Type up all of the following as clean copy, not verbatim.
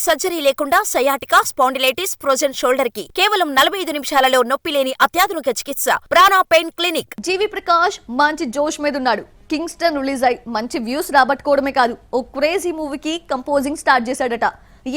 Surgery లేకుండా sciatica, spondylitis, frozen shoulder కి కేవలం 45 నిమిషాలలో నొప్పి లేని అత్యాధునిక చికిత్స ప్రాణ పెయిన్ క్లినిక్. జీవి ప్రకాష్ మంచి జోష్ మీద ఉన్నాడు. కింగ్స్టన్ రిలీజ్ అయి మంచి వ్యూస్ రాబట్టుకోవడమే కాదు, ఓ క్రేజీ మూవీకి కంపోజింగ్ స్టార్ట్ చేశాడట.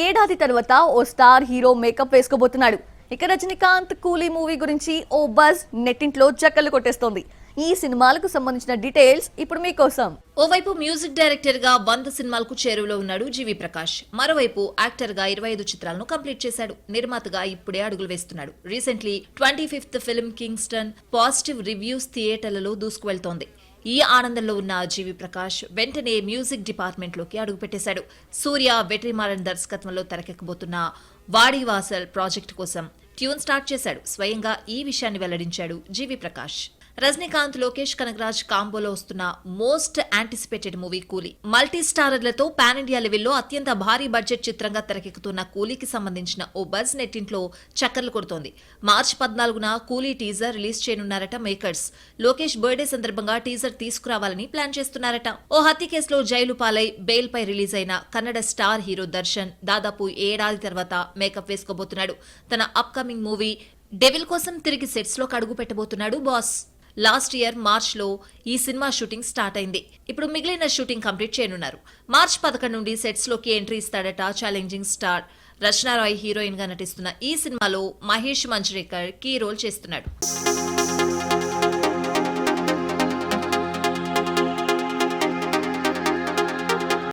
ఏడాది తర్వాత ఓ స్టార్ హీరో మేకప్ వేసుకోబోతున్నాడు. ఇక రజనీకాంత్ కూలీ మూవీ గురించి ఓ బజ్ నెట్టింట్లో చక్కర్లు కొట్టేస్తోంది. ఈ సినిమాలకు సంబంధించిన డీటెయిల్స్ ఇప్పుడు మీకోసం. ఓవైపు మ్యూజిక్ డైరెక్టర్ గా 100 సినిమాలకు చేరువలో ఉన్నాడు జీవి ప్రకాష్. మరోవైపు యాక్టర్ గా 25 చిత్రాలను కంప్లీట్ చేశాడు. నిర్మాతగా ఇప్పుడే అడుగులు వేస్తున్నాడు. Recently 25th film Kingston positive reviews థియేటర్లలో దూసుకువెళ్తోంది. ఈ ఆనందంలో ఉన్న జీవి ప్రకాష్ వెంటనే మ్యూజిక్ డిపార్ట్మెంట్ లోకి అడుగుపెట్టేశాడు. సూర్య వెట్రిమారన్ దర్శకత్వంలో తెరకెక్కబోతున్న వాడివాసల్ ప్రాజెక్టు కోసం ట్యూన్ స్టార్ట్ చేశాడు. స్వయంగా ఈ విషయాన్ని వెల్లడించాడు జీవి ప్రకాష్. రజనీకాంత్, లోకేష్ కనగరాజ్ కాంబోలో వస్తున్న మోస్ట్ యాంటిసిపేటెడ్ మూవీ కూలీ. మల్టీ స్టారర్లతో పాన్ ఇండియా లెవెల్లో అత్యంత భారీ బడ్జెట్ చిత్రంగా తెరకెక్కుతున్న కూలీకి సంబంధించిన ఓ బజ్ నెట్టింట్లో చక్కర్లు కొడుతోంది. మార్చి 14న కూలీ టీజర్ రిలీజ్ చేయనున్నారట మేకర్స్. లోకేష్ బర్త్డే సందర్భంగా టీజర్ తీసుకురావాలని ప్లాన్ చేస్తున్నారట. ఓ హత్య కేసులో జైలు పాలై బెయిల్ పై రిలీజ్ అయిన కన్నడ స్టార్ హీరో దర్శన్ దాదాపు ఏడాది తర్వాత మేకప్ వేసుకోబోతున్నాడు. తన అప్కమింగ్ మూవీ డెవిల్ కోసం తిరిగి సెట్స్ లోకి అడుగు పెట్టబోతున్నాడు బాస్. లాస్ట్ ఇయర్ మార్చ్ లో ఈ సినిమా షూటింగ్ స్టార్ట్ అయింది. ఇప్పుడు మిగిలిన షూటింగ్ కంప్లీట్ చేయనున్నారు. మార్చ్ 11 నుండి సెట్స్ లోకి ఎంట్రీ ఇస్తాడట ఛాలెంజింగ్ స్టార్. రచనా రాయ్ హీరోయిన్ గా నటిస్తున్న ఈ సినిమాలో మహేష్ మంజ్రేకర్ కీ రోల్ చేస్తున్నాడు.